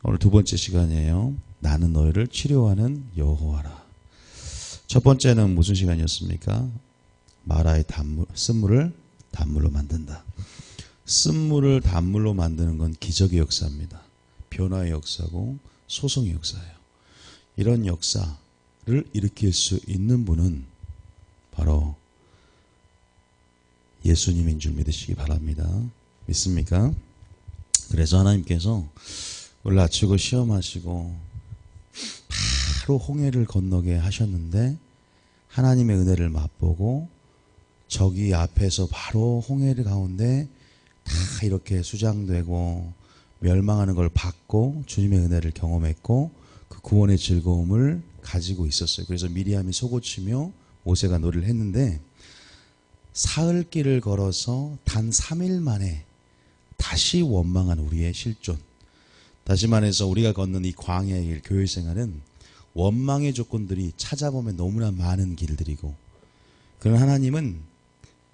오늘 두 번째 시간이에요. 나는 너희를 치료하는 여호와라. 첫 번째는 무슨 시간이었습니까? 마라의 쓴물을 단물로 만든다. 쓴물을 단물로 만드는 건 기적의 역사입니다. 변화의 역사고 소송의 역사예요. 이런 역사를 일으킬 수 있는 분은 바로 예수님인 줄 믿으시기 바랍니다. 믿습니까? 그래서 하나님께서 올라치고 시험하시고 바로 홍해를 건너게 하셨는데 하나님의 은혜를 맛보고 저기 앞에서 바로 홍해를 가운데 다 이렇게 수장되고 멸망하는 걸 받고 주님의 은혜를 경험했고 그 구원의 즐거움을 가지고 있었어요. 그래서 미리암이 속옷치며 모세가 노래를 했는데 사흘 길을 걸어서 단 3일 만에 다시 원망한 우리의 실존. 다시 말해서 우리가 걷는 이 광야의 길, 교회 생활은 원망의 조건들이 찾아보면 너무나 많은 길들이고, 그런 하나님은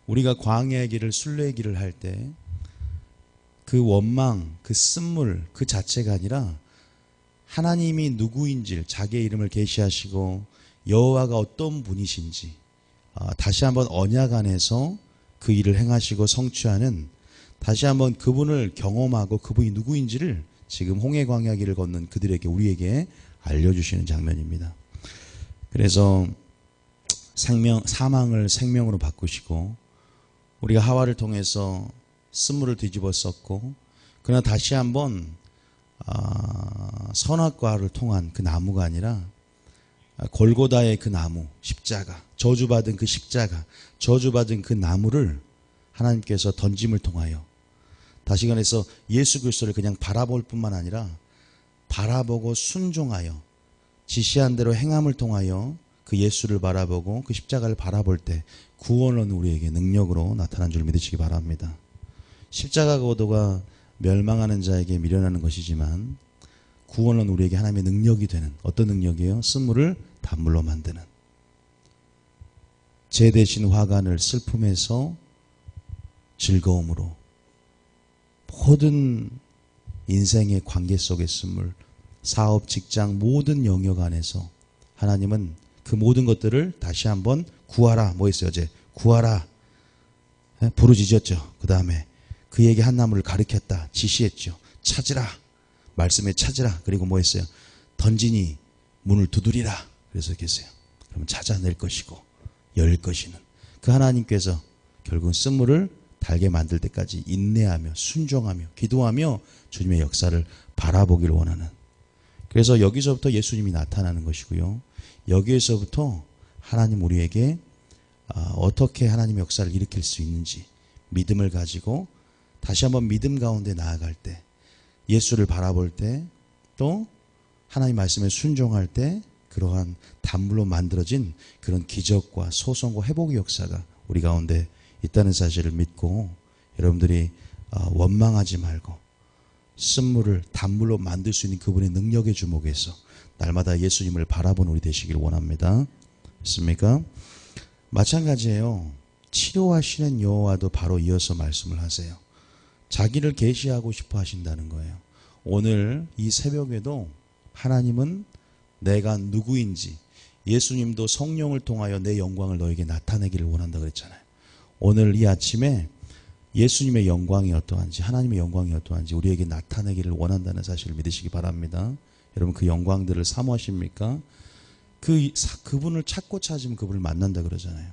우리가 광야의 길을, 순례의 길을 할 때 그 원망, 그 쓴물 그 자체가 아니라 하나님이 누구인지 자기의 이름을 계시하시고 여호와가 어떤 분이신지 다시 한번 언약 안에서 그 일을 행하시고 성취하는, 다시 한번 그분을 경험하고 그분이 누구인지를 지금 홍해 광야 길을 걷는 그들에게, 우리에게 알려주시는 장면입니다. 그래서 사망을 생명으로 바꾸시고 우리가 하와를 통해서 쓴물을 뒤집어 썼고, 그러나 다시 한번 선악과를 통한 그 나무가 아니라 골고다의 그 나무, 십자가, 저주받은 그 십자가, 저주받은 그 나무를 하나님께서 던짐을 통하여 다시 말해서 예수 그리스도를 그냥 바라볼 뿐만 아니라 바라보고 순종하여 지시한 대로 행함을 통하여 그 예수를 바라보고 그 십자가를 바라볼 때 구원은 우리에게 능력으로 나타난 줄 믿으시기 바랍니다. 십자가 고도가 멸망하는 자에게 미련하는 것이지만 구원은 우리에게 하나님의 능력이 되는, 어떤 능력이에요? 쓴물을 단물로 만드는, 제 대신 화관을 슬픔에서 즐거움으로, 모든 인생의 관계 속의 쓴물, 사업, 직장, 모든 영역 안에서 하나님은 그 모든 것들을 다시 한번 구하라. 뭐 했어요? 어제 구하라 부르짖었죠. 그 다음에 그에게 한 나무를 가리켰다, 지시했죠. 찾으라, 말씀에 찾으라. 그리고 뭐 했어요? 던지니 문을 두드리라. 그래서 계세요. 그러면 찾아낼 것이고 열 것이는, 그 하나님께서 결국은 쓴물을 달게 만들 때까지 인내하며 순종하며 기도하며 주님의 역사를 바라보기를 원하는, 그래서 여기서부터 예수님이 나타나는 것이고요. 여기에서부터 하나님 우리에게 어떻게 하나님의 역사를 일으킬 수 있는지 믿음을 가지고 다시 한번 믿음 가운데 나아갈 때, 예수를 바라볼 때, 또 하나님 말씀에 순종할 때 그러한 단물로 만들어진 그런 기적과 소송과 회복의 역사가 우리 가운데 있다는 사실을 믿고, 여러분들이 원망하지 말고 쓴물을 단물로 만들 수 있는 그분의 능력에 주목해서 날마다 예수님을 바라보는 우리 되시길 원합니다. 있습니까? 마찬가지예요. 치료하시는 여호와도 바로 이어서 말씀을 하세요. 자기를 계시하고 싶어 하신다는 거예요. 오늘 이 새벽에도 하나님은 내가 누구인지, 예수님도 성령을 통하여 내 영광을 너에게 나타내기를 원한다 그랬잖아요. 오늘 이 아침에 예수님의 영광이 어떠한지, 하나님의 영광이 어떠한지 우리에게 나타내기를 원한다는 사실을 믿으시기 바랍니다. 여러분, 그 영광들을 사모하십니까? 그분을 찾고 찾으면 그분을 만난다 그러잖아요.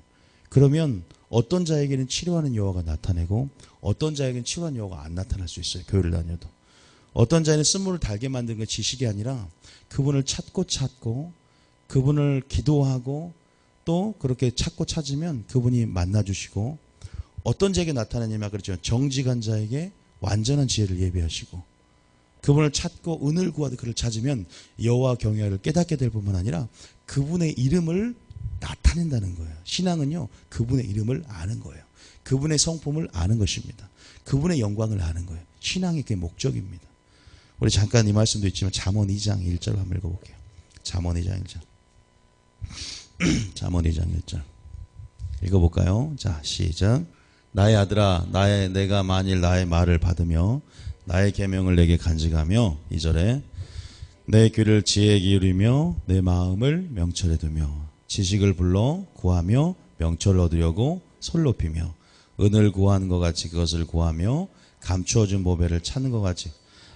그러면 어떤 자에게는 치료하는 여호와가 나타내고 어떤 자에게는 치료하는 여호와가 안 나타날 수 있어요. 교회를 다녀도. 어떤 자에는 쓴물을 달게 만드는 건 지식이 아니라 그분을 찾고 그분을 기도하고 또 그렇게 찾고 찾으면 그분이 만나주시고, 어떤 자에게 나타나냐면 그렇죠. 정직한 자에게 완전한 지혜를 예비하시고, 그분을 찾고 은을 구하듯 그를 찾으면 여호와 경외를 깨닫게 될 뿐만 아니라 그분의 이름을 나타낸다는 거예요. 신앙은요, 그분의 이름을 아는 거예요. 그분의 성품을 아는 것입니다. 그분의 영광을 아는 거예요. 신앙이 그게 목적입니다. 우리 잠깐 이 말씀도 있지만 잠언 2장 1절 한번 읽어볼게요. 잠언 2장 1절. 잠언 2장 1절 읽어볼까요? 자, 시작. 나의 아들아, 내가 만일 나의 말을 받으며 나의 계명을 내게 간직하며, 2절에 내 귀를 지혜에 기울이며 내 마음을 명철에 두며 지식을 불러 구하며 명철을 얻으려고 손 높이며 은을 구하는 것 같이 그것을 구하며 감추어진 보배를 찾는 것 같이.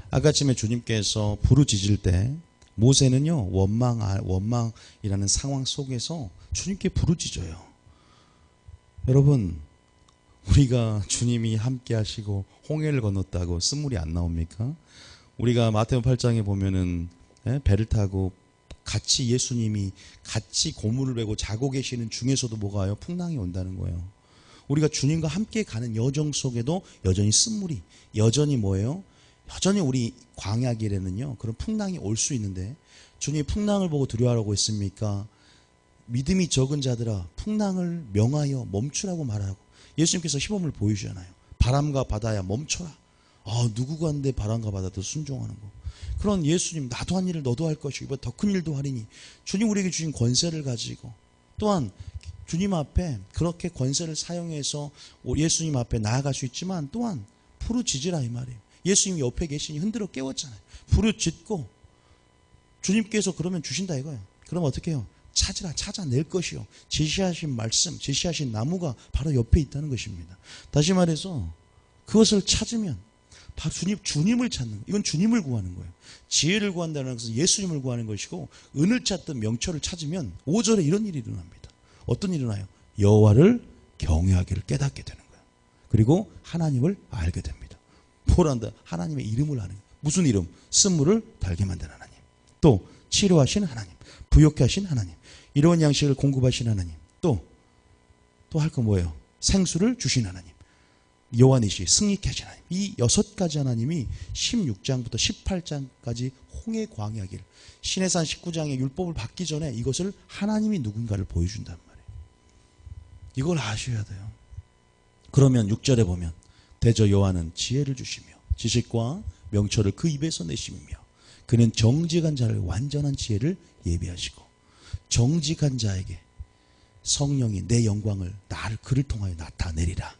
아까쯤에 주님께서 부르짖을 때 모세는요 원망이라는 상황 속에서 주님께 부르짖어요. 여러분, 우리가 주님이 함께 하시고 홍해를 건넜다고 쓴물이 안 나옵니까? 우리가 마태복음 8장에 보면은 배를 타고 같이 예수님이 같이 고물을 베고 자고 계시는 중에서도 뭐가요? 풍랑이 온다는 거예요. 우리가 주님과 함께 가는 여정 속에도 여전히 쓴물이, 여전히 뭐예요? 여전히 우리 광야길에는요 그런 풍랑이 올 수 있는데, 주님이 풍랑을 보고 두려워하라고 했습니까? 믿음이 적은 자들아 풍랑을 명하여 멈추라고 말하고, 예수님께서 시범을 보여주잖아요. 바람과 바다야 멈춰라. 누구가 한데 바람과 바다도 순종하는 거. 그런 예수님, 나도 한 일을 너도 할 것이고 이보다 더 큰 일도 하리니, 주님 우리에게 주신 권세를 가지고 또한 주님 앞에 그렇게 권세를 사용해서 예수님 앞에 나아갈 수 있지만, 또한 부르짖으라 이 말이에요. 예수님이 옆에 계시니 흔들어 깨웠잖아요. 부르짖고 주님께서 그러면 주신다 이거예요. 그럼 어떻게 해요? 찾으라, 찾아낼 것이요. 제시하신 말씀, 제시하신 나무가 바로 옆에 있다는 것입니다. 다시 말해서 그것을 찾으면 바로 주님을 찾는 거예요. 이건 주님을 구하는 거예요. 지혜를 구한다는 것은 예수님을 구하는 것이고, 은을 찾든 명철을 찾으면 5절에 이런 일이 일어납니다. 어떤 일이 일어나요? 여호와를 경외하기를 깨닫게 되는 거예요. 그리고 하나님을 알게 됩니다. 뭘 한다? 하나님의 이름을 아는 거예요. 무슨 이름? 쓴물을 달게 만든 하나님, 또 치료하신 하나님, 부욕케 하신 하나님, 이로운 양식을 공급하신 하나님, 또 할 거 뭐예요? 생수를 주신 하나님, 여호와니시 승리케 하신 하나님. 이 6가지 하나님이 16장부터 18장까지 홍해 광야길, 시내산 19장의 율법을 받기 전에 이것을 하나님이 누군가를 보여준단 말이에요. 이걸 아셔야 돼요. 그러면 6절에 보면 대저 여호와는 지혜를 주시며 지식과 명철을 그 입에서 내시며 그는 정직한 자를 완전한 지혜를 예비하시고, 정직한 자에게 성령이 내 영광을 그를 통하여 나타내리라.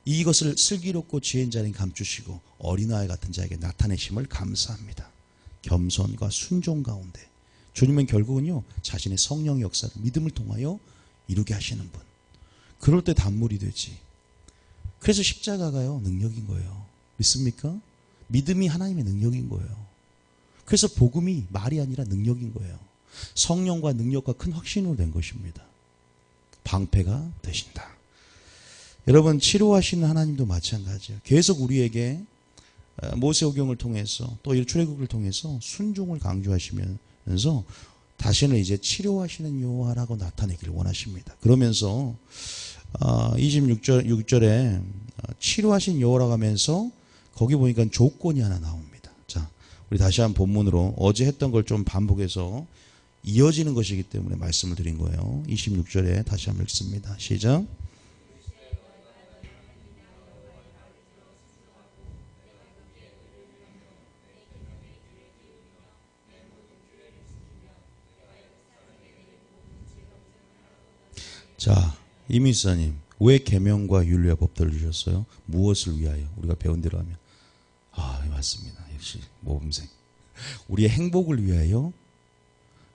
이것을 슬기롭고 지혜인 자는 감추시고 어린아이 같은 자에게 나타내심을 감사합니다. 겸손과 순종 가운데 주님은 결국은요 자신의 성령의 역사를 믿음을 통하여 이루게 하시는 분. 그럴 때 단물이 되지. 그래서 십자가가요 능력인 거예요. 믿습니까? 믿음이 하나님의 능력인 거예요. 그래서 복음이 말이 아니라 능력인 거예요. 성령과 능력과 큰 확신으로 된 것입니다. 방패가 되신다. 여러분, 치료하시는 하나님도 마찬가지예요. 계속 우리에게 모세오경을 통해서 또 이 출애굽을 통해서 순종을 강조하시면서 다시는 이제 치료하시는 여호와라고 나타내기를 원하십니다. 그러면서 26절에 치료하신 여호와라고 하면서 거기 보니까 조건이 하나 나옵니다. 자, 우리 다시 한 본문으로 어제 했던 걸 좀 반복해서 이어지는 것이기 때문에 말씀을 드린 거예요. 26절에 다시 한번 읽습니다. 시작. 자, 이미사님, 왜 계명과 윤리와 법도를 주셨어요? 무엇을 위하여? 우리가 배운 대로 하면 맞습니다. 역시 모범생. 우리의 행복을 위하여.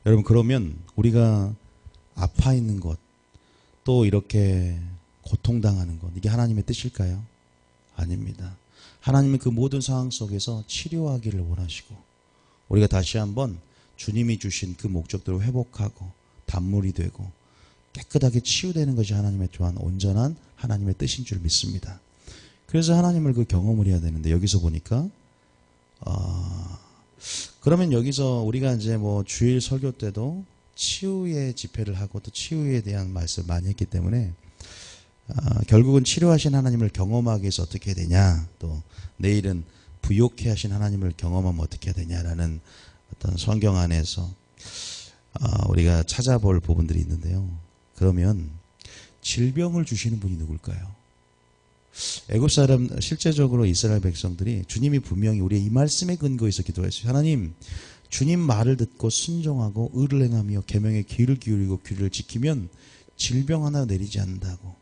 여러분, 그러면 우리가 아파 있는 것, 또 이렇게 고통당하는 것, 이게 하나님의 뜻일까요? 아닙니다. 하나님은 그 모든 상황 속에서 치료하기를 원하시고, 우리가 다시 한번 주님이 주신 그 목적대로 회복하고 단물이 되고 깨끗하게 치유되는 것이 하나님의 또한 온전한 하나님의 뜻인 줄 믿습니다. 그래서 하나님을 그 경험을 해야 되는데, 여기서 보니까 그러면 여기서 우리가 이제 뭐 주일 설교 때도 치유의 집회를 하고 또 치유에 대한 말씀을 많이 했기 때문에 결국은 치료하신 하나님을 경험하기 위해서 어떻게 해야 되냐, 또 내일은 부욕케 하신 하나님을 경험하면 어떻게 해야 되냐라는 어떤 성경 안에서 우리가 찾아볼 부분들이 있는데요. 그러면 질병을 주시는 분이 누굴까요? 애굽 사람, 실제적으로 이스라엘 백성들이 주님이 분명히 우리의 이 말씀에 근거해서 기도했어요. 하나님, 주님 말을 듣고 순종하고 의를 행하며 계명에 귀를 기울이고 규례를 지키면 질병 하나 내리지 않는다고.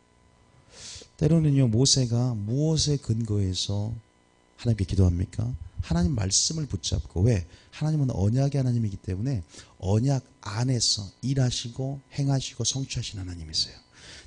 때로는요, 모세가 무엇에 근거해서 하나님께 기도합니까? 하나님 말씀을 붙잡고, 왜? 하나님은 언약의 하나님이기 때문에 언약 안에서 일하시고 행하시고 성취하신 하나님이세요.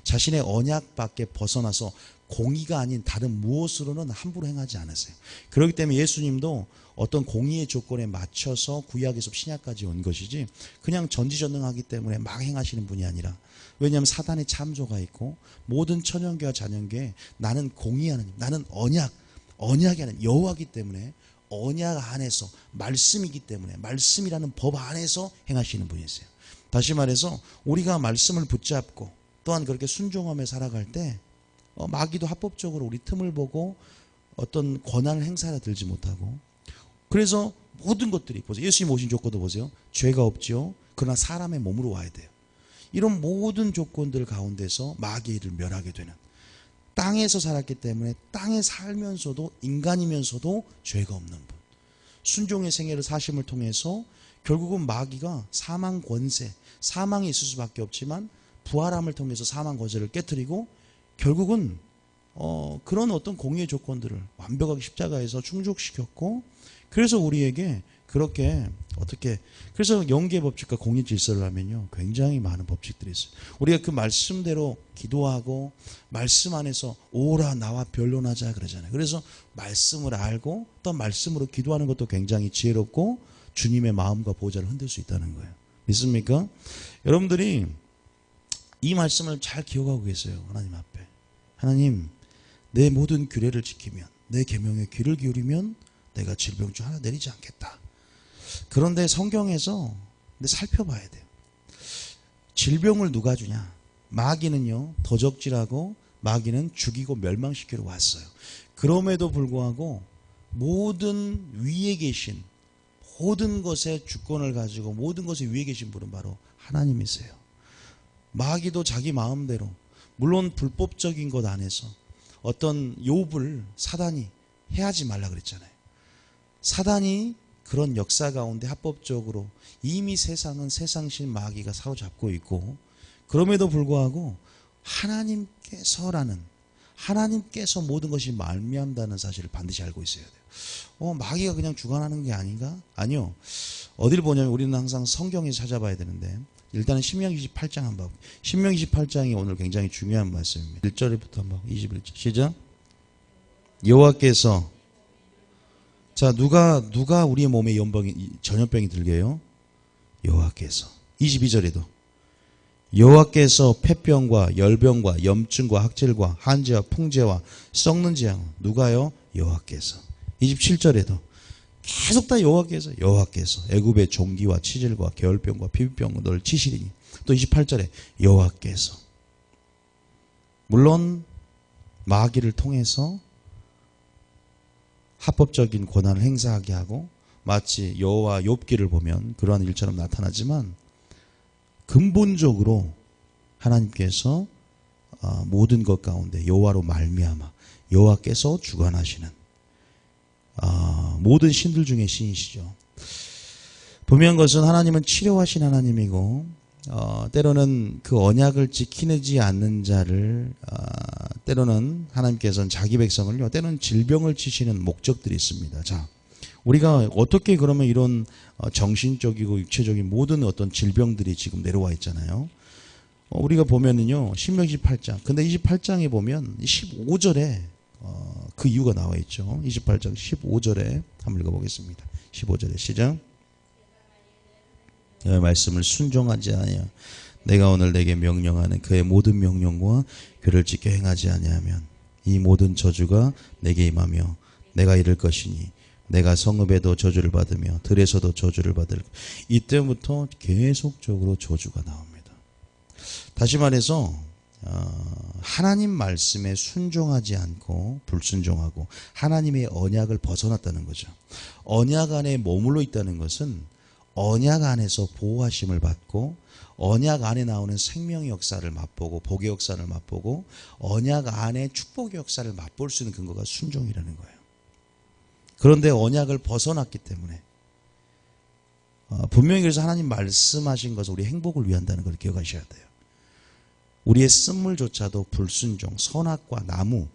자신의 언약 밖에 벗어나서 공의가 아닌 다른 무엇으로는 함부로 행하지 않으세요. 그렇기 때문에 예수님도 어떤 공의의 조건에 맞춰서 구약에서 신약까지 온 것이지 그냥 전지전능하기 때문에 막 행하시는 분이 아니라, 왜냐하면 사단의 참조가 있고 모든 천연계와 자연계에 나는 공의 하나님, 나는 언약이 하나님 여호와이기 때문에 언약 안에서 말씀이기 때문에 말씀이라는 법 안에서 행하시는 분이세요. 다시 말해서 우리가 말씀을 붙잡고 또한 그렇게 순종하며 살아갈 때 마귀도 합법적으로 우리 틈을 보고 어떤 권한을 행사하려 들지 못하고, 그래서 모든 것들이 보세요. 예수님 오신 조건도 보세요. 죄가 없지요. 그러나 사람의 몸으로 와야 돼요. 이런 모든 조건들 가운데서 마귀를 멸하게 되는, 땅에서 살았기 때문에 땅에 살면서도 인간이면서도 죄가 없는 분, 순종의 생애를 사심을 통해서 결국은 마귀가 사망 권세, 사망이 있을 수밖에 없지만 부활함을 통해서 사망 권세를 깨뜨리고 결국은 그런 어떤 공의의 조건들을 완벽하게 십자가에서 충족시켰고, 그래서 우리에게 그렇게 그래서 영계 법칙과 공의 질서를 하면요 굉장히 많은 법칙들이 있어요. 우리가 그 말씀대로 기도하고 말씀 안에서 오라 나와 변론하자 그러잖아요. 그래서 말씀을 알고 또 말씀으로 기도하는 것도 굉장히 지혜롭고 주님의 마음과 보좌를 흔들 수 있다는 거예요. 믿습니까? 여러분들이 이 말씀을 잘 기억하고 계세요. 하나님 앞에, 하나님 내 모든 규례를 지키면, 내 계명에 귀를 기울이면 내가 질병 중 하나 내리지 않겠다. 그런데 성경에서 살펴봐야 돼요. 질병을 누가 주냐? 마귀는요 도적질하고 마귀는 죽이고 멸망시키러 왔어요. 그럼에도 불구하고 모든 위에 계신, 모든 것에 주권을 가지고 모든 것에 위에 계신 분은 바로 하나님이세요. 마귀도 자기 마음대로, 물론 불법적인 것 안에서 어떤 욥을 사단이 해하지 말라 그랬잖아요. 사단이 그런 역사 가운데 합법적으로 이미 세상은 세상신 마귀가 사로잡고 있고, 그럼에도 불구하고 하나님께서 모든 것이 말미암다는 사실을 반드시 알고 있어야 돼요. 마귀가 그냥 주관하는 게 아닌가? 아니요. 어디를 보냐면 우리는 항상 성경에서 찾아봐야 되는데, 일단은 신명기 28장 한번 봐볼게요. 신명기 28장이 오늘 굉장히 중요한 말씀입니다. 1절부터 한번 21절 시작. 여호와께서, 자, 누가 우리의 몸에 전염병이 들게 해요? 여호와께서. 22절에도 여호와께서 폐병과 열병과 염증과 학질과 한지와 풍제와 썩는 재앙, 누가요? 여호와께서. 27절에도 계속 다 여호와께서 애굽의 종기와 치질과 계열병과 피부병과 너를 치시리니. 또 28절에 여호와께서, 물론 마귀를 통해서 합법적인 권한을 행사하게 하고 마치 여호와 욥기를 보면 그러한 일처럼 나타나지만, 근본적으로 하나님께서 모든 것 가운데 여호와로 말미암아 여호와께서 주관하시는 모든 신들 중에 신이시죠. 분명한 것은 하나님은 치료하신 하나님이고, 때로는 그 언약을 지키지 않는 자를 때로는 하나님께서는 자기 백성을요 때로는 질병을 치시는 목적들이 있습니다. 자, 우리가 어떻게 그러면 이런 정신적이고 육체적인 모든 어떤 질병들이 지금 내려와 있잖아요. 우리가 보면은요 신명기 28장, 근데 28장에 보면 15절에 그 이유가 나와 있죠. 28장 15절에 한번 읽어보겠습니다. 15절에 시작. 내 말씀을 순종하지 아니하 내가 오늘 내게 명령하는 그의 모든 명령과 규를 지켜 행하지 아니하면 이 모든 저주가 내게 임하며 내가 이를 것이니 내가 성읍에도 저주를 받으며 들에서도 저주를 받을. 이때부터 계속적으로 저주가 나옵니다. 다시 말해서 하나님 말씀에 순종하지 않고 불순종하고 하나님의 언약을 벗어났다는 거죠. 언약 안에 머물러 있다는 것은 언약 안에서 보호하심을 받고 언약 안에 나오는 생명의 역사를 맛보고 복의 역사를 맛보고 언약 안에 축복의 역사를 맛볼 수 있는 근거가 순종이라는 거예요. 그런데 언약을 벗어났기 때문에 분명히 그래서 하나님 말씀하신 것은 우리 행복을 위한다는 걸 기억하셔야 돼요. 우리의 쓴물조차도 불순종, 선악과 나무,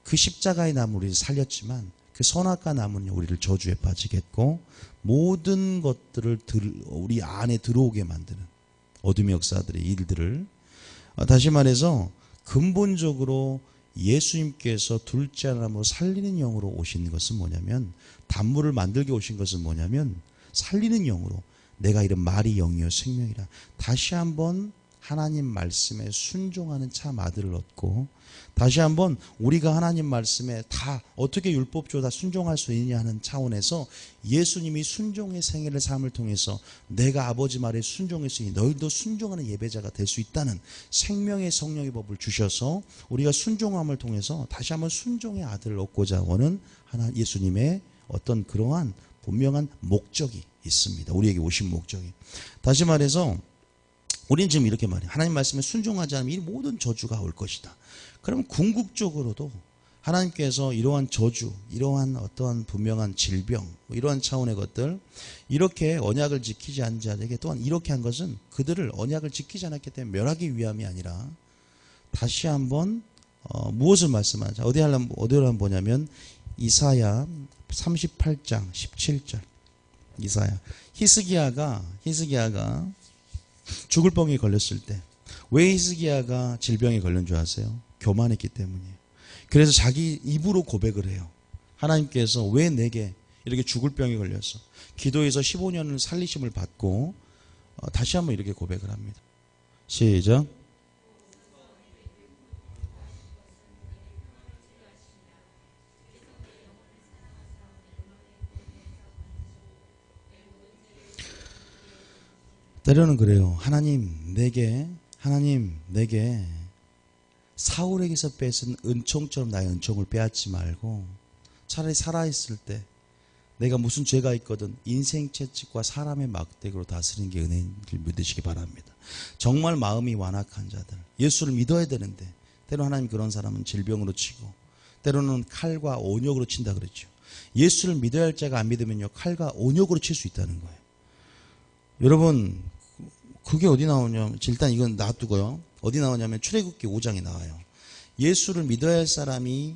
그 십자가의 나무를 살렸지만 그 선악과 나무는 우리를 저주에 빠지겠고 모든 것들을 우리 안에 들어오게 만드는 어둠의 역사들의 일들을 다시 말해서 근본적으로 예수님께서 둘째 하나님으로 살리는 영으로 오신 것은 뭐냐면 단물을 만들게 오신 것은 뭐냐면 살리는 영으로 내가 이런 말이 영이요 생명이라 다시 한번 하나님 말씀에 순종하는 참 아들을 얻고 다시 한번 우리가 하나님 말씀에 다 어떻게 율법주로 다 순종할 수 있느냐 하는 차원에서 예수님이 순종의 생애를 삶을 통해서 내가 아버지 말에 순종했으니 너희도 순종하는 예배자가 될 수 있다는 생명의 성령의 법을 주셔서 우리가 순종함을 통해서 다시 한번 순종의 아들을 얻고자 하는 예수님의 어떤 그러한 분명한 목적이 있습니다. 우리에게 오신 목적이. 다시 말해서 우리는 지금 이렇게 말해요. 하나님 말씀에 순종하지 않으면 이 모든 저주가 올 것이다. 그럼 궁극적으로도 하나님께서 이러한 저주, 이러한 어떠한 분명한 질병, 이러한 차원의 것들, 이렇게 언약을 지키지 않은 자에게 또한 이렇게 한 것은 그들을 언약을 지키지 않았기 때문에 멸하기 위함이 아니라 다시 한번 무엇을 말씀하자? 어디를 한번 보냐면 이사야 38장 17절. 이사야. 히스기야가 죽을 병에 걸렸을 때 왜 히스기야가 질병에 걸린 줄 아세요? 교만했기 때문이에요. 그래서 자기 입으로 고백을 해요. 하나님께서 왜 내게 이렇게 죽을 병에 걸렸어? 기도에서 15년을 살리심을 받고 다시 한번 이렇게 고백을 합니다. 시작. 때로는 그래요. 하나님 내게 사울에게서 뺏은 은총처럼 나의 은총을 빼앗지 말고 차라리 살아있을 때 내가 무슨 죄가 있거든 인생 채찍과 사람의 막대기로 다스리는 게 은혜인 줄 믿으시기 바랍니다. 정말 마음이 완악한 자들, 예수를 믿어야 되는데 때로 하나님 그런 사람은 질병으로 치고 때로는 칼과 온역으로 친다 그랬죠. 예수를 믿어야 할 자가 안 믿으면요 칼과 온역으로 칠 수 있다는 거예요. 여러분 그게 어디 나오냐면 일단 이건 놔두고요. 어디 나오냐면 출애굽기 5장에 나와요. 예수를 믿어야 할 사람이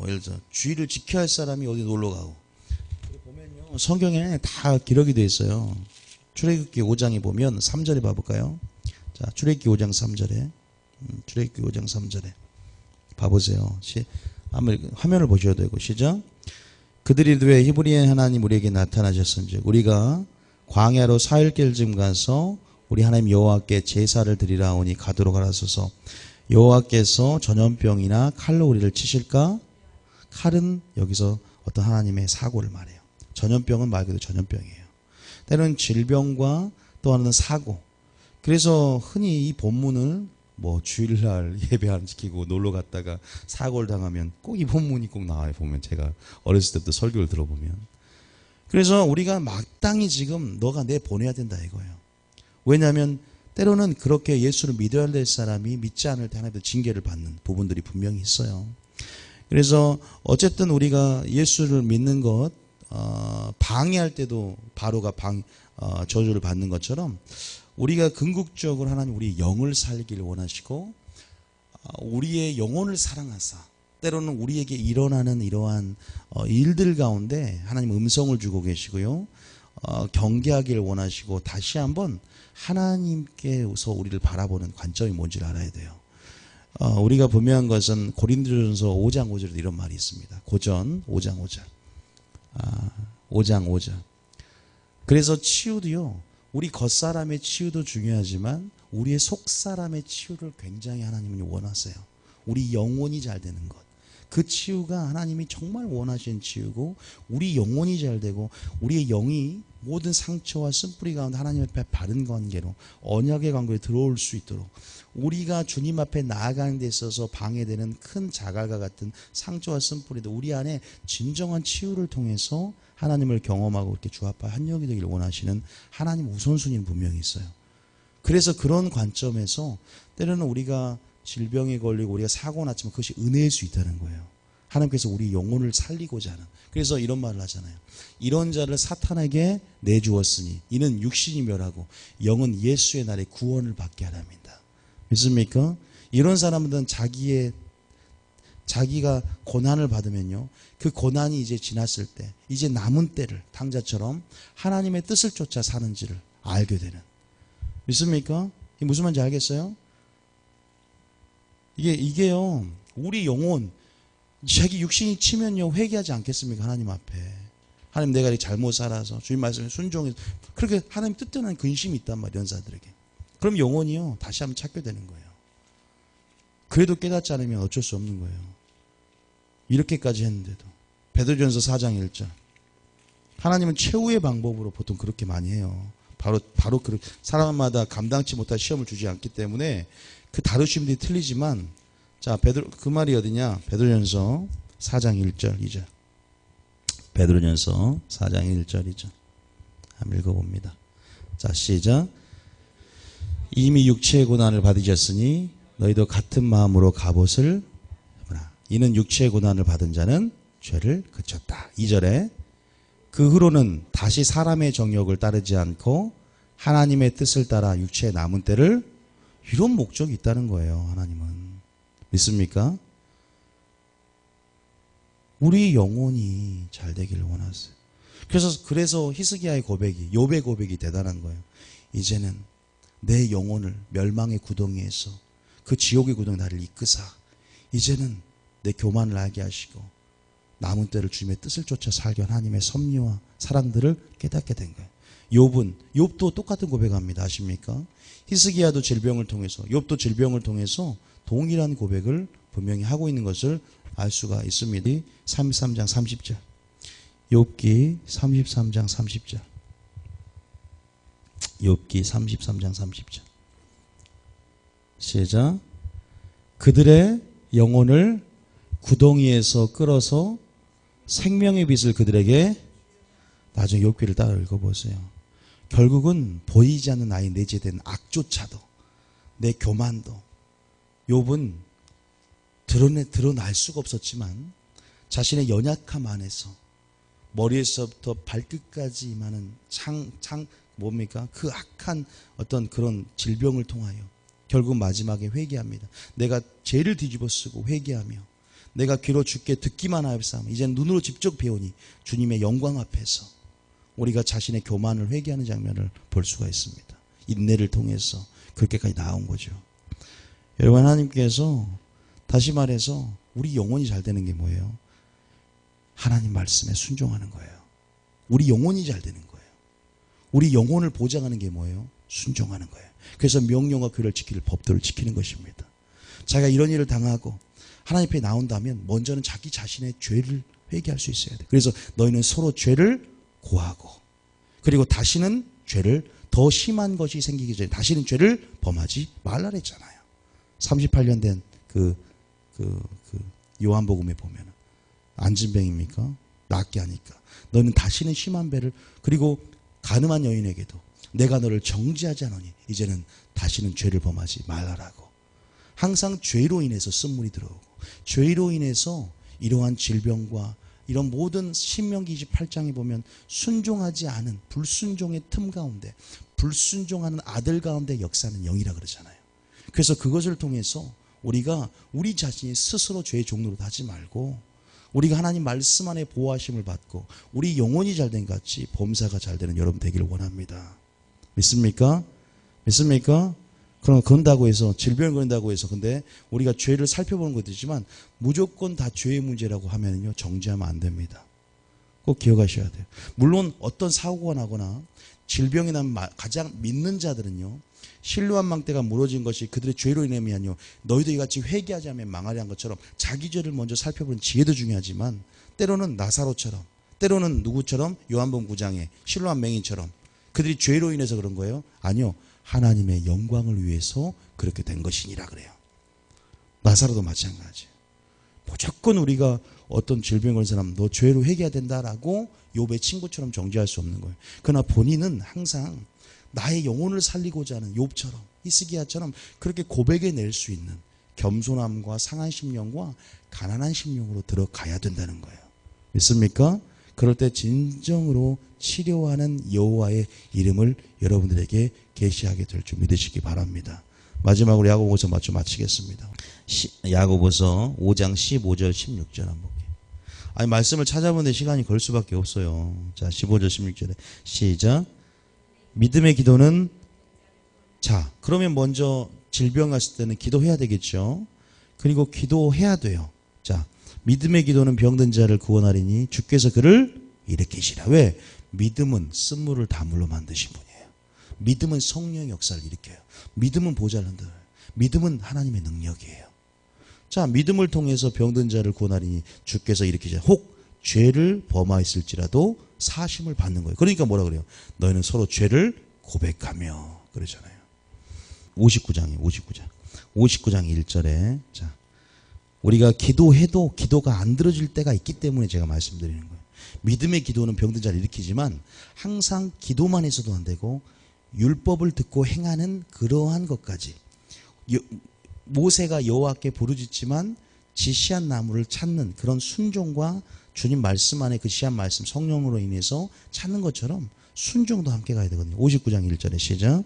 예를 들어 주의를 지켜야 할 사람이 어디 놀러 가고 보면요 성경에 다 기록이 되어 있어요. 출애굽기 5장에 보면 3절에 봐볼까요? 자, 출애굽기 5장 3절에 출애굽기 5장 3절에 봐보세요. 한번 화면을 보셔야 되고 시작. 그들이 왜 히브리의 하나님 우리에게 나타나셨은지 우리가 광야로 사흘길쯤 가서 우리 하나님 여호와께 제사를 드리라 하오니 가도록 하라소서. 여호와께서 전염병이나 칼로 우리를 치실까? 칼은 여기서 어떤 하나님의 사고를 말해요. 전염병은 말 그대로 전염병이에요. 때로는 질병과 또 하나는 사고. 그래서 흔히 이 본문을 주일날 예배 안 지키고 놀러 갔다가 사고를 당하면 꼭 이 본문이 꼭 나와요. 보면 제가 어렸을 때부터 설교를 들어보면. 그래서 우리가 마땅히 지금 너가 내 보내야 된다 이거예요. 왜냐하면 때로는 그렇게 예수를 믿어야 될 사람이 믿지 않을 때 하나님의 징계를 받는 부분들이 분명히 있어요. 그래서 어쨌든 우리가 예수를 믿는 것 방해할 때도 바로가 저주를 받는 것처럼 우리가 궁극적으로 하나님 우리 영을 살기를 원하시고 우리의 영혼을 사랑하사 때로는 우리에게 일어나는 이러한 일들 가운데 하나님 음성을 주고 계시고요. 경계하기를 원하시고 다시 한번 하나님께서 우리를 바라보는 관점이 뭔지를 알아야 돼요. 우리가 분명한 것은 고린도전서 5장 5절에 이런 말이 있습니다. 고전 5장 5절. 5장 5절. 그래서 치유도요. 우리 겉사람의 치유도 중요하지만 우리의 속사람의 치유를 굉장히 하나님은 원하세요. 우리 영혼이 잘 되는 것. 그 치유가 하나님이 정말 원하시는 치유고 우리 영혼이 잘 되고 우리의 영이 모든 상처와 쓴뿌리 가운데 하나님 앞에 바른 관계로 언약의 관계에 들어올 수 있도록 우리가 주님 앞에 나아가는 데 있어서 방해되는 큰 자갈과 같은 상처와 쓴뿌리도 우리 안에 진정한 치유를 통해서 하나님을 경험하고 이렇게 주 앞에 한영이 되기를 원하시는 하나님 우선순위는 분명히 있어요. 그래서 그런 관점에서 때로는 우리가 질병에 걸리고 우리가 사고 났지만 그것이 은혜일 수 있다는 거예요. 하나님께서 우리 영혼을 살리고자 하는. 그래서 이런 말을 하잖아요. 이런 자를 사탄에게 내주었으니 이는 육신이 멸하고 영은 예수의 날에 구원을 받게 하랍니다. 믿습니까? 이런 사람들은 자기의 자기가 고난을 받으면요, 그 고난이 이제 지났을 때, 이제 남은 때를 탕자처럼 하나님의 뜻을 쫓아 사는지를 알게 되는. 믿습니까? 이게 무슨 말인지 알겠어요? 이게요, 우리 영혼, 자기 육신이 치면요, 회개하지 않겠습니까? 하나님 앞에. 하나님, 내가 잘못 살아서 주님 말씀에 순종해서, 그렇게 하나님 뜻대로 하는 근심이 있단 말이에요, 연사들에게. 그럼 영혼이요, 다시 한번 찾게 되는 거예요. 그래도 깨닫지 않으면 어쩔 수 없는 거예요. 이렇게까지 했는데도. 베드로전서 4장 1절. 하나님은 최후의 방법으로 보통 그렇게 많이 해요. 바로 그렇게 사람마다 감당치 못할 시험을 주지 않기 때문에 그 다루심들이 틀리지만, 자, 그 말이 어디냐? 베드로전서 4장 1절 2절. 베드로전서 4장 1절 2절. 한번 읽어봅니다. 자, 시작. 이미 육체의 고난을 받으셨으니 너희도 같은 마음으로 갑옷을 입으라. 이는 육체의 고난을 받은 자는 죄를 그쳤다. 2절에 그 후로는 다시 사람의 정욕을 따르지 않고 하나님의 뜻을 따라 육체의 남은 때를, 이런 목적이 있다는 거예요. 하나님은. 믿습니까? 우리 영혼이 잘 되기를 원하세요. 그래서 히스기야의 고백이, 욥의 고백이 대단한 거예요. 이제는 내 영혼을 멸망의 구덩이에서, 그 지옥의 구덩이 나를 이끄사 이제는 내 교만을 알게 하시고 남은 때를 주님의 뜻을 쫓아 살게 하나님의 섭리와 사랑들을 깨닫게 된 거예요. 욥도 똑같은 고백합니다. 아십니까? 히스기야도 질병을 통해서, 욥도 질병을 통해서 동일한 고백을 분명히 하고 있는 것을 알 수가 있습니다. 33장 30절. 욥기 33장 30절. 욥기 33장 30절. 시작. 그들의 영혼을 구덩이에서 끌어서 생명의 빛을 그들에게, 나중에 욥기를 따라 읽어보세요. 결국은 보이지 않는 나의 내재된 악조차도, 내 교만도, 욥은 드러날 수가 없었지만 자신의 연약함 안에서 머리에서부터 발끝까지 임하는 뭡니까? 그 악한 어떤 그런 질병을 통하여 결국 마지막에 회개합니다. 내가 죄를 뒤집어 쓰고 회개하며 내가 귀로 주께 듣기만 하였사오며 이제는 눈으로 직접 배우니 주님의 영광 앞에서 우리가 자신의 교만을 회개하는 장면을 볼 수가 있습니다. 인내를 통해서 그렇게까지 나온 거죠. 여러분, 하나님께서 다시 말해서 우리 영혼이 잘 되는 게 뭐예요? 하나님 말씀에 순종하는 거예요. 우리 영혼이 잘 되는 거예요. 우리 영혼을 보장하는 게 뭐예요? 순종하는 거예요. 그래서 명령과 규례를 지키는 법도를 지키는 것입니다. 자기가 이런 일을 당하고 하나님 앞에 나온다면 먼저는 자기 자신의 죄를 회개할 수 있어야 돼요. 그래서 너희는 서로 죄를 고하고, 그리고 다시는 죄를, 더 심한 것이 생기기 전에 다시는 죄를 범하지 말라 그랬잖아요. 38년 된 요한복음에 보면 안진뱅입니까? 낫게 하니까 너는 다시는 심한 배를, 그리고 가늠한 여인에게도 내가 너를 정죄하지 않으니 이제는 다시는 죄를 범하지 말라라고. 항상 죄로 인해서 쓴물이 들어오고, 죄로 인해서 이러한 질병과 이런 모든 신명기 28장에 보면 순종하지 않은 불순종의 틈 가운데, 불순종하는 아들 가운데 역사하는 영이라 그러잖아요. 그래서 그것을 통해서 우리가 우리 자신이 스스로 죄의 종로로 하지 말고, 우리가 하나님 말씀 안에 보호하심을 받고 우리 영혼이 잘된 같이 범사가 잘되는 여러분 되기를 원합니다. 믿습니까? 믿습니까? 그럼 그런다고 해서, 질병을 그런다고 해서, 근데 우리가 죄를 살펴보는 것도 있지만 무조건 다 죄의 문제라고 하면요, 정죄하면 안 됩니다. 꼭 기억하셔야 돼요. 물론 어떤 사고가 나거나 질병이 나면 가장 믿는 자들은요, 실로암 망대가 무너진 것이 그들의 죄로 인하면요, 너희도 이같이 회개하지 않으면 망하리 한 것처럼 자기 죄를 먼저 살펴보는 지혜도 중요하지만, 때로는 나사로처럼, 때로는 누구처럼, 요한복음 9장에 실로암 맹인처럼 그들이 죄로 인해서 그런 거예요? 아니요, 하나님의 영광을 위해서 그렇게 된 것이니라 그래요. 나사로도 마찬가지예요. 무조건 우리가 어떤 질병을 걸린 사람, 너 죄로 회개해야 된다라고 욥의 친구처럼 정죄할 수 없는 거예요. 그러나 본인은 항상 나의 영혼을 살리고자 하는 욥처럼, 히스기야처럼 그렇게 고백해낼 수 있는 겸손함과 상한 심령과 가난한 심령으로 들어가야 된다는 거예요. 믿습니까? 그럴 때 진정으로 치료하는 여호와의 이름을 여러분들에게 계시하게 될 줄 믿으시기 바랍니다. 마지막으로 야고보서 마치겠습니다. 야고보서 5장 15절 16절 한번 볼게요. 아니 말씀을 찾아보는데 시간이 걸 수밖에 없어요. 자 15절 16절에 시작. 믿음의 기도는 자 그러면 먼저 질병 갔을 때는 기도해야 되겠죠. 그리고 기도해야 돼요. 자 믿음의 기도는 병든 자를 구원하리니 주께서 그를 일으키시라. 왜? 믿음은 쓴물을 다물로 만드신 분이에요. 믿음은 성령의 역사를 일으켜요. 믿음은 보좌를 흔들어요. 믿음은 하나님의 능력이에요. 자 믿음을 통해서 병든 자를 구원하리니 주께서 일으키시라. 혹 죄를 범하였을지라도 사심을 받는 거예요. 그러니까 뭐라 그래요? 너희는 서로 죄를 고백하며 그러잖아요. 59장이에요. 59장 1절에 자 우리가 기도해도 기도가 안 들어질 때가 있기 때문에 제가 말씀드리는 거예요. 믿음의 기도는 병든 자를 일으키지만 항상 기도만 해서도 안 되고 율법을 듣고 행하는 그러한 것까지 모세가 여호와께 부르짖지만 지시한 나무를 찾는 그런 순종과 주님 말씀 안에 그 지시한 말씀 성령으로 인해서 찾는 것처럼 순종도 함께 가야 되거든요. 59장 1절에 시작.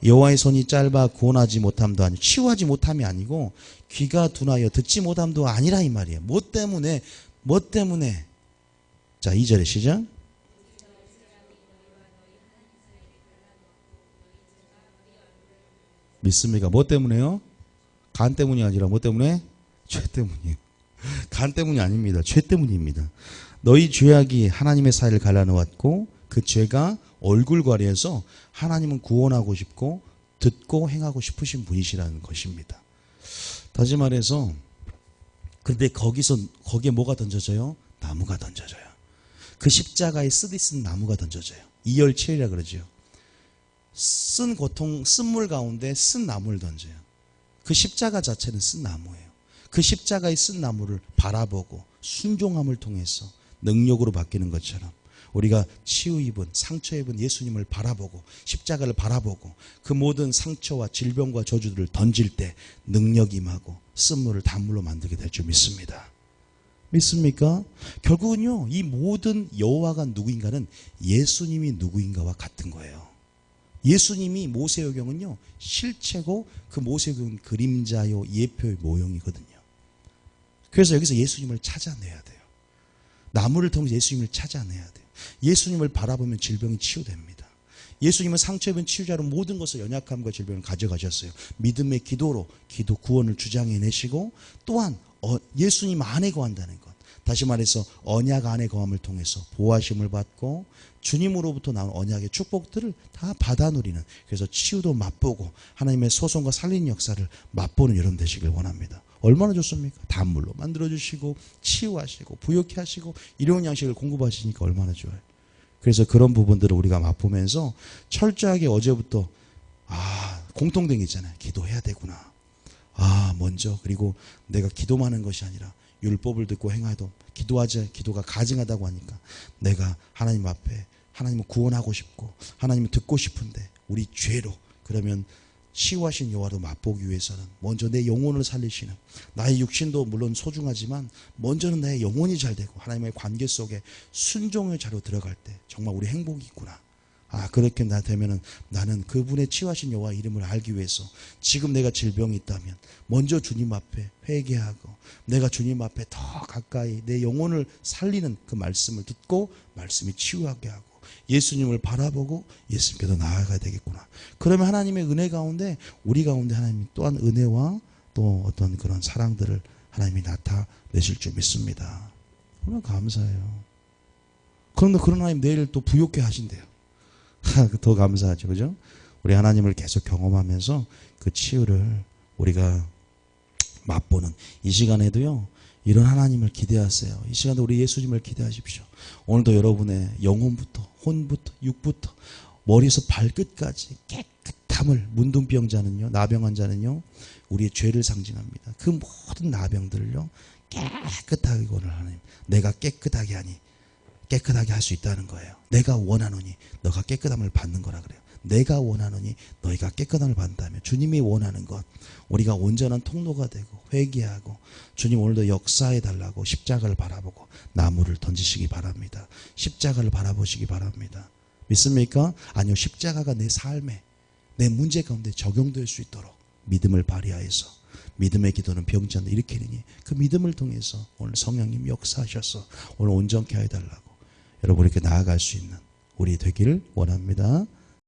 여호와의 손이 짧아 구원하지 못함도 아니고 치유하지 못함이 아니고 귀가 둔하여 듣지 못함도 아니라 이 말이에요. 뭐 때문에 자 2절에 시작. 믿습니까? 뭐 때문에요? 간 때문이 아니라 뭐 때문에? 죄 때문이에요. 간 때문이 아닙니다. 죄 때문입니다. 너희 죄악이 하나님의 사이를 갈라놓았고 그 죄가 얼굴 가려서 하나님은 구원하고 싶고 듣고 행하고 싶으신 분이시라는 것입니다. 다시 말해서 근데 거기에 뭐가 던져져요? 나무가 던져져요. 그 십자가에 쓰디 쓴 나무가 던져져요. 이열치열이라 그러죠. 쓴 고통, 쓴물 가운데 쓴 나무를 던져요. 그 십자가 자체는 쓴 나무예요. 그 십자가에 쓴 나무를 바라보고 순종함을 통해서 능력으로 바뀌는 것처럼 우리가 치유 입은 상처 입은 예수님을 바라보고 십자가를 바라보고 그 모든 상처와 질병과 저주들을 던질 때 능력이 임하고 쓴물을 단물로 만들게 될 줄 믿습니다. 믿습니까? 결국은요 이 모든 여호와가 누구인가는 예수님이 누구인가와 같은 거예요. 예수님이 모세오경은요 실체고 그 모세오경은 그림자요 예표의 모형이거든요. 그래서 여기서 예수님을 찾아내야 돼요. 나무를 통해서 예수님을 찾아내야 돼요. 예수님을 바라보면 질병이 치유됩니다. 예수님은 상처 입은 치유자로 모든 것을 연약함과 질병을 가져가셨어요. 믿음의 기도로 기도 구원을 주장해내시고 또한 예수님 안에 거한다는 것. 다시 말해서 언약 안에 거함을 통해서 보호하심을 받고 주님으로부터 나온 언약의 축복들을 다 받아 누리는 그래서 치유도 맛보고 하나님의 소송과 살리는 역사를 맛보는 여러분 되시길 원합니다. 얼마나 좋습니까? 단물로 만들어주시고 치유하시고 부욕케 하시고 일용 양식을 공급하시니까 얼마나 좋아요. 그래서 그런 부분들을 우리가 맛보면서 철저하게 어제부터 공통된 게 있잖아요. 기도해야 되구나. 먼저 그리고 내가 기도만 하는 것이 아니라 율법을 듣고 행하도 기도가 가증하다고 하니까 내가 하나님 앞에 하나님을 구원하고 싶고 하나님을 듣고 싶은데 우리 죄로 그러면 치유하신 여호와를 맛보기 위해서는 먼저 내 영혼을 살리시는 나의 육신도 물론 소중하지만 먼저는 나의 영혼이 잘 되고 하나님의 관계 속에 순종의 자로 들어갈 때 정말 우리 행복이 있구나. 그렇게 되면은 나는 그분의 치유하신 여호와 이름을 알기 위해서 지금 내가 질병이 있다면 먼저 주님 앞에 회개하고 내가 주님 앞에 더 가까이 내 영혼을 살리는 그 말씀을 듣고 말씀이 치유하게 하고 예수님을 바라보고 예수님께서 나아가야 되겠구나. 그러면 하나님의 은혜 가운데 우리 가운데 하나님 또한 은혜와 또 어떤 그런 사랑들을 하나님이 나타내실 줄 믿습니다. 얼마나 감사해요. 그런데 그런 하나님 내일 또 부욕케 하신대요. 더 감사하죠. 그죠? 우리 하나님을 계속 경험하면서 그 치유를 우리가 맛보는 이 시간에도요. 이런 하나님을 기대하세요. 이 시간에 우리 예수님을 기대하십시오. 오늘도 여러분의 영혼부터 혼부터 육부터 머리에서 발끝까지 깨끗함을 문둥병자는요. 나병 환자는요. 우리의 죄를 상징합니다. 그 모든 나병들을요. 깨끗하게 오늘 하나님 내가 깨끗하게 하니 깨끗하게 할 수 있다는 거예요. 내가 원하노니 너가 깨끗함을 받는 거라 그래요. 내가 원하노니 너희가 깨끗함을 받는다면 주님이 원하는 것 우리가 온전한 통로가 되고 회개하고 주님 오늘도 역사해 달라고 십자가를 바라보고 나무를 던지시기 바랍니다. 십자가를 바라보시기 바랍니다. 믿습니까? 아니요. 십자가가 내 삶에 내 문제 가운데 적용될 수 있도록 믿음을 발휘하여서 믿음의 기도는 병지 않는다 일으키느니 그 믿음을 통해서 오늘 성령님 역사하셔서 오늘 온전케 해달라고 여러분 이렇게 나아갈 수 있는 우리 되기를 원합니다.